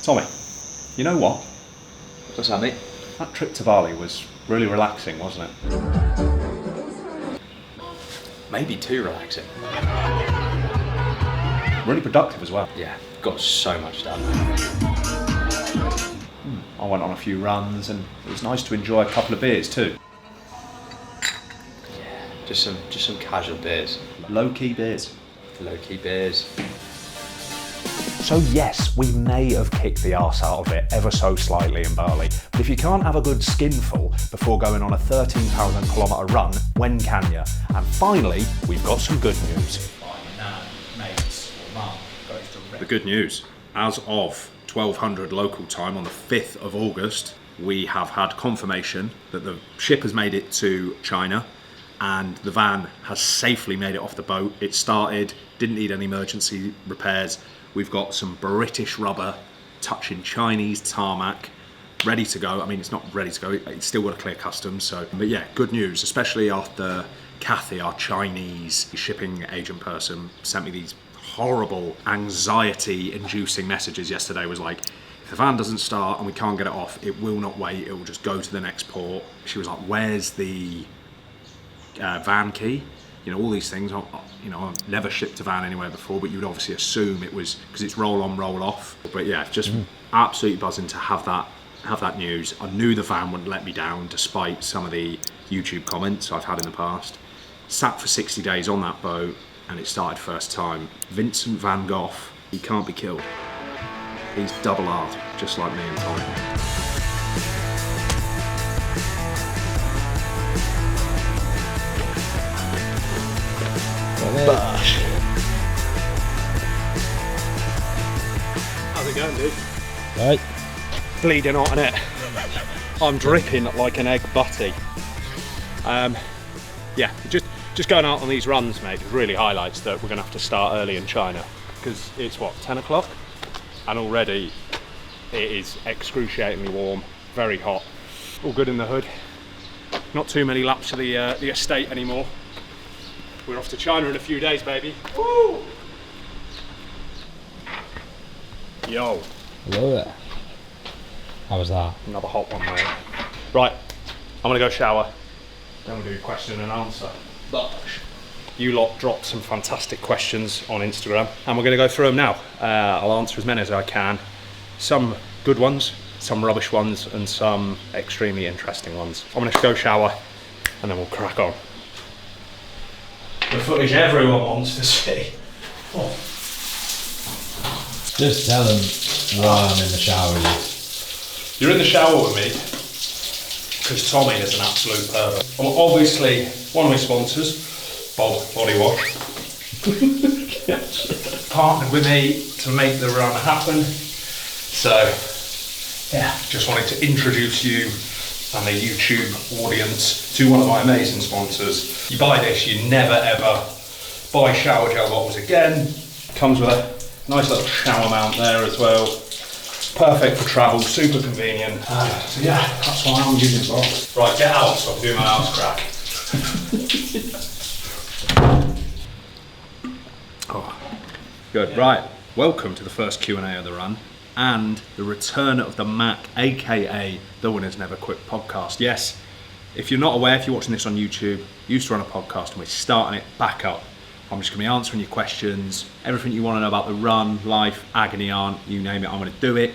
Tommy, you know what? What's that, mate? That trip to Bali was really relaxing, wasn't it? Maybe too relaxing. Really productive as well. Yeah, got so much done. I went on a few runs and it was nice to enjoy a couple of beers too. Yeah, just some casual beers. Low-key beers. Low-key beers. So yes, we may have kicked the arse out of it ever so slightly in Bali, but if you can't have a good skinful before going on a 13,000 kilometre run, when can you? And finally, we've got some good news. The good news, as of 1200 local time on the 5th of August, we have had confirmation that the ship has made it to China and the van has safely made it off the boat. It started, didn't need any emergency repairs. We've got some British rubber touching Chinese tarmac, ready to go. I mean, it's not ready to go, it's still got to clear customs. So, but yeah, good news, especially after Kathy, our Chinese shipping agent person, sent me these horrible anxiety-inducing messages yesterday. Was like, if the van doesn't start and we can't get it off, it will not wait, it will just go to the next port. She was like, where's the van key? You know, all these things, you know, I've never shipped a van anywhere before, but you would obviously assume it was, because it's roll on, roll off. But yeah, just absolutely buzzing to have that news. I knew the van wouldn't let me down, despite some of the YouTube comments I've had in the past. Sat for 60 days on that boat, and it started first time. Vincent van Gogh, he can't be killed. He's double art, just like me and Tommy. Bush. How's it going, dude? Right. Bleeding hot, innit? I'm dripping like an egg butty. Yeah, just going out on these runs, mate, really highlights that we're going to have to start early in China, because it's what, 10 o'clock? And already it is excruciatingly warm, very hot. All good in the hood. Not too many laps to the estate anymore. We're off to China in a few days, baby. Woo! Yo. Hello there. How was that? Another hot one, mate. Right, I'm gonna go shower, then we'll do question and answer. But you lot dropped some fantastic questions on Instagram, and we're gonna go through them now. I'll answer as many as I can. Some good ones, some rubbish ones, and some extremely interesting ones. I'm gonna go shower, and then we'll crack on. The footage everyone wants to see. Oh. Just tell them why I'm in the shower with You're in the shower with me because Tommy is an absolute pervert. Well, obviously, one of my sponsors, Bob Body Wash, partnered with me to make the run happen. So, yeah, just wanted to introduce you and the YouTube audience to one of my amazing sponsors. You buy this, you never ever buy shower gel bottles again. Comes with a nice little shower mount there as well. Perfect for travel, super convenient. So yeah, that's why I'm using it. Right, get out so I can do my house crack. Oh, good, right. Welcome to the first Q&A of the run and the return of the Mac, aka the Winners Never Quit podcast. Yes, if you're not aware, if you're watching this on YouTube, used to run a podcast and we're starting it back up. I'm just going to be answering your questions, everything you want to know about the run, life, agony aunt, you name it, I'm going to do it.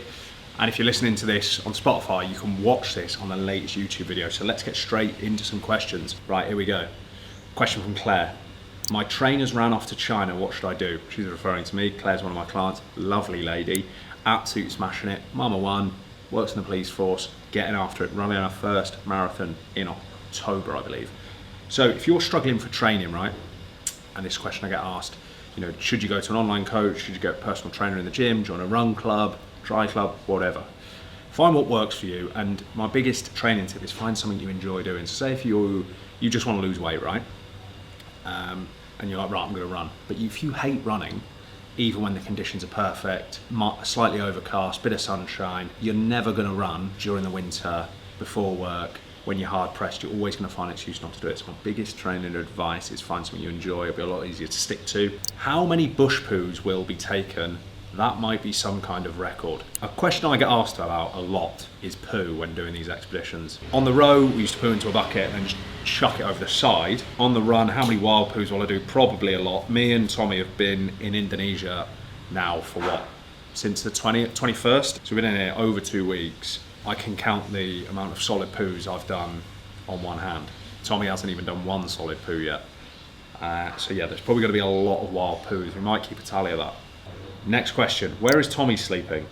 And if you're listening to this on Spotify, you can watch this on the latest YouTube video. So let's get straight into some questions. Right, here we go. Question from Claire. My trainers ran off to China, what should I do? She's referring to me. Claire's one of my clients, lovely lady, absolutely smashing it. Mama one, works in the police force, getting after it, running her first marathon in October, I believe. So if you're struggling for training, right? And this question I get asked, you know, should you go to an online coach? Should you get a personal trainer in the gym, join a run club, dry club, whatever? Find what works for you. And my biggest training tip is find something you enjoy doing. So say if you just want to lose weight, right? And you're like, right, I'm going to run. But if you hate running, even when the conditions are perfect, slightly overcast, bit of sunshine, you're never going to run during the winter, before work, when you're hard pressed. You're always going to find an excuse not to do it. So my biggest training advice is find something you enjoy. It'll be a lot easier to stick to. How many bush poos will be taken That might be some kind of record. A question I get asked about a lot is poo when doing these expeditions. On the row, we used to poo into a bucket and then just chuck it over the side. On the run, how many wild poos will I do? Probably a lot. Me and Tommy have been in Indonesia now for what? Since the 21st? So we've been in here over 2 weeks. I can count the amount of solid poos I've done on one hand. Tommy hasn't even done one solid poo yet. So yeah, there's probably going to be a lot of wild poos. We might keep a tally of that. Next question, where is Tommy sleeping?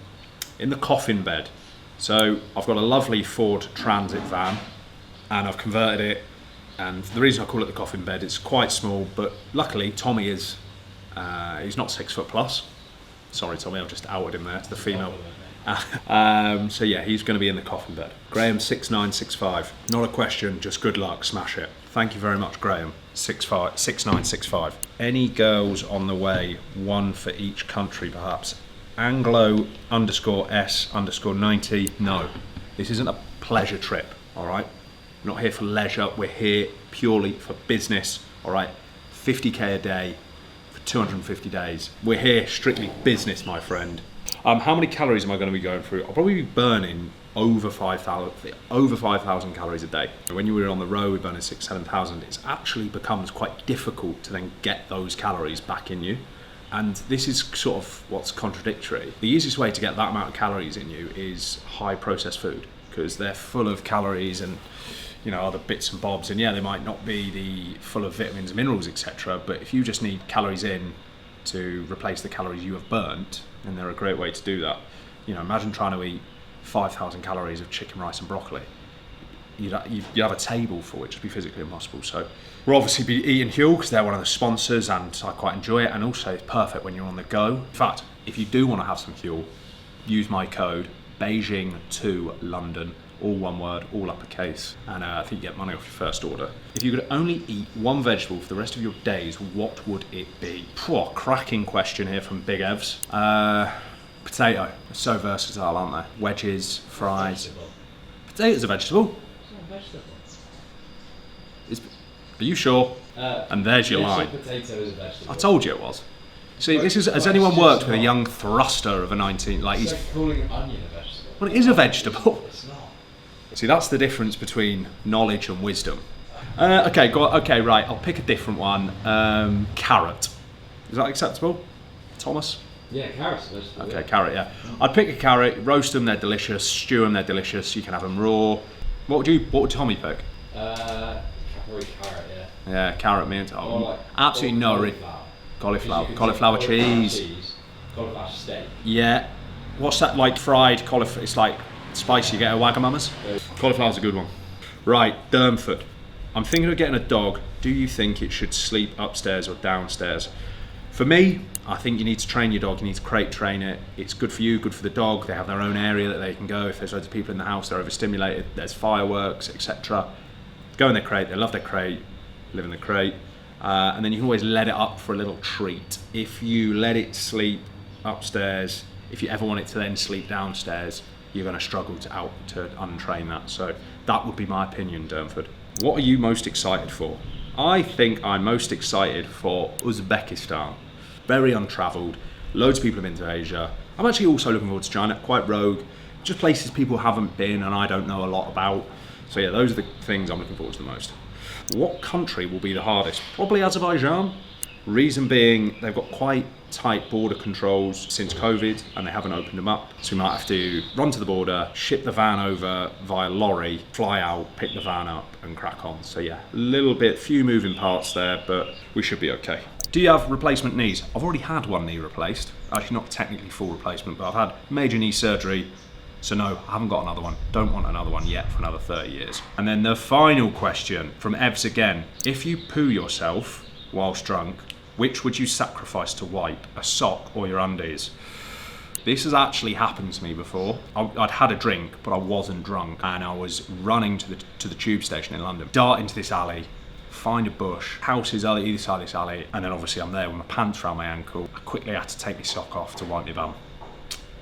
In the coffin bed. So I've got a lovely Ford Transit van and I've converted it, and the reason I call it the coffin bed, it's quite small, but luckily Tommy is, he's not 6 foot plus. Sorry Tommy, I've just outed him there to the female. So yeah, he's going to be in the coffin bed. Graham 6965, not a question, just good luck, smash it. Thank you very much Graham, 6965. Any girls on the way, one for each country perhaps? Anglo_S_90, no. This isn't a pleasure trip, all right? We're not here for leisure, we're here purely for business, all right? 50k a day for 250 days. We're here strictly business, my friend. How many calories am I going to be going through? I'll probably be burning over 5,000 calories a day. When you were on the road, we're burning 6,000-7,000. It actually becomes quite difficult to then get those calories back in you. And this is sort of what's contradictory. The easiest way to get that amount of calories in you is high processed food, because they're full of calories and, you know, other bits and bobs. And yeah, they might not be full of vitamins and minerals, etc. But if you just need calories in to replace the calories you have burnt, then they're a great way to do that. You know, imagine trying to eat 5,000 calories of chicken, rice and broccoli. You'd have a table for which would be physically impossible. So we'll obviously be eating Huel because they're one of the sponsors and I quite enjoy it, and also it's perfect when you're on the go. In fact, if you do want to have some Huel, use my code Beijing to London, all one word, all uppercase, and I think you get money off your first order. If you could only eat one vegetable for the rest of your days, what would it be? Cracking question here from Big Evs. Potato. They're so versatile, aren't they? Wedges, fries. Potatoes a vegetable? Are you sure? And there's your line. Potato is a vegetable. I told you it was. See, this is. Has anyone worked with a young thruster of a 19? Like he's. Calling an onion a vegetable. Well, it is a vegetable. It's not. See, that's the difference between knowledge and wisdom. Okay, okay, right. I'll pick a different one. Carrot. Is that acceptable, Thomas? Yeah, carrots are vegetable. Okay, carrot. Yeah. I'd pick a carrot. Roast them. They're delicious. Stew them. They're delicious. You can have them raw. What would Tommy pick? Probably carrot, yeah. Yeah, carrot, me and Tom. Like absolutely no. Cauliflower cheese. Cauliflower steak. Yeah. What's that like? Fried cauliflower? It's like spicy. You get a Wagamama's. Cauliflower's a good one. Right, Dermford. I'm thinking of getting a dog. Do you think it should sleep upstairs or downstairs? For me, I think you need to train your dog. You need to crate train it. It's good for you, good for the dog. They have their own area that they can go. If there's loads of people in the house, they're overstimulated. There's fireworks, etc. Go in their crate. They love their crate. Live in the crate. And then you can always let it up for a little treat. If you let it sleep upstairs, if you ever want it to then sleep downstairs, you're going to struggle to untrain that. So that would be my opinion, Dermford. What are you most excited for? I think I'm most excited for Uzbekistan. Very untravelled. Loads of people have been to Asia. I'm actually also looking forward to China. Quite rogue. Just places people haven't been and I don't know a lot about. So yeah, those are the things I'm looking forward to the most. What country will be the hardest? Probably Azerbaijan. Reason being, they've got quite tight border controls since COVID and they haven't opened them up. So we might have to run to the border, ship the van over via lorry, fly out, pick the van up and crack on. So yeah, few moving parts there, but we should be okay. Do you have replacement knees? I've already had one knee replaced. Actually not technically full replacement, but I've had major knee surgery. So no, I haven't got another one. Don't want another one yet for another 30 years. And then the final question from Evs again. If you poo yourself whilst drunk, which would you sacrifice to wipe, a sock or your undies? This has actually happened to me before. I'd had a drink, but I wasn't drunk, and I was running to the tube station in London. Dart into this alley, find a bush, houses on either side of this alley, and then obviously I'm there with my pants around my ankle. I quickly had to take my sock off to wipe my bum.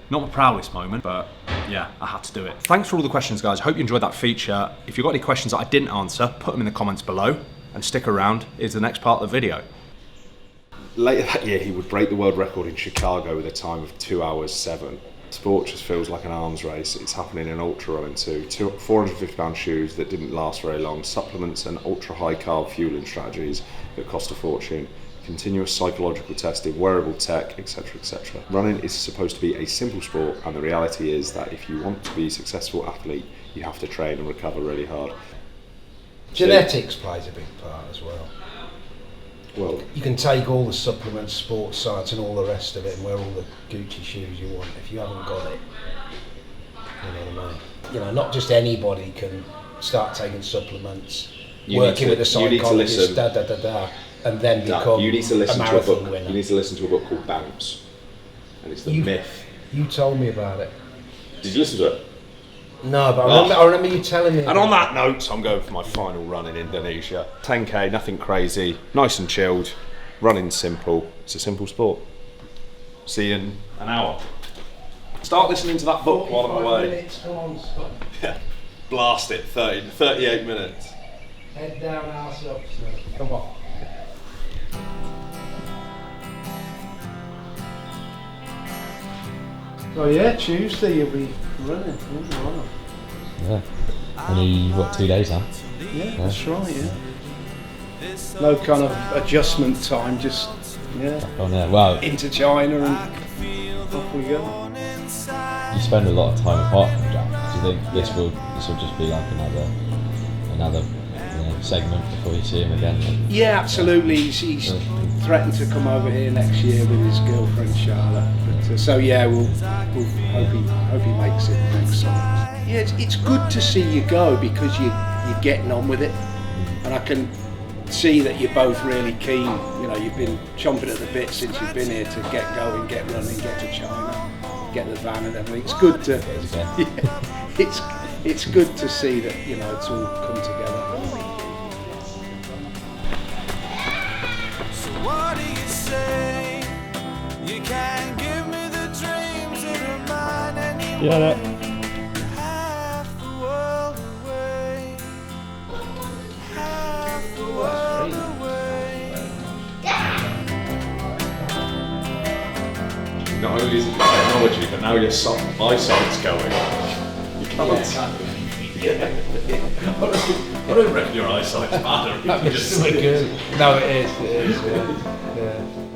Not my proudest moment, but yeah, I had to do it. Thanks for all the questions, guys. Hope you enjoyed that feature. If you've got any questions that I didn't answer, put them in the comments below, and stick around. Here's the next part of the video. Later that year, he would break the world record in Chicago with a time of 2 hours 7. Sport just feels like an arms race. It's happening in ultra running too. 450-pound shoes that didn't last very long, supplements and ultra high carb fueling strategies that cost a fortune, continuous psychological testing, wearable tech, etc, etc. Running is supposed to be a simple sport, and the reality is that if you want to be a successful athlete, you have to train and recover really hard. Genetics plays a big part as well. Well, You can take all the supplements, sports science and all the rest of it and wear all the Gucci shoes you want. If you haven't got it, you know what I mean? You know, not just anybody can start taking supplements, working with a psychologist, and then become you need to listen a to a marathon book. winner. You need to listen to a book called Bounce, and it's the myth. You told me about it. Did you listen to it? No, but I remember you telling me. And on that note, I'm going for my final run in Indonesia. 10k, nothing crazy, nice and chilled, running simple. It's a simple sport. See you in an hour. Start listening to that book while I'm away. Minutes, come on, Scott. Yeah. Blast it, 38 minutes. Head down, arse up. Come on. Oh yeah, Tuesday you'll be running. Oh, wow. Yeah. Only, what, 2 days now? Yeah, that's right, yeah. No kind of adjustment time, just, yeah, Oh, yeah. Well, into China and off we go. you spend a lot of time apart from Jack. Do you think this will just be like another segment before you see him again? Yeah, absolutely. He's threatened to come over here next year with his girlfriend Charlotte. But, so yeah, we'll hope he makes it next summer. Yeah, it's good to see you go because you're getting on with it, and I can see that you're both really keen. You know, you've been chomping at the bit since you've been here to get going, get running, get to China, get the van and everything. It's good to it's good to see that, you know, it's all come together. What do you say? You can't give me the dreams that are mine anymore. Half the world away. Half the world away. Not only is it technology, but now your eyesight's going. You can't. I don't reckon your eyesight's bad. No, it is. Yeah.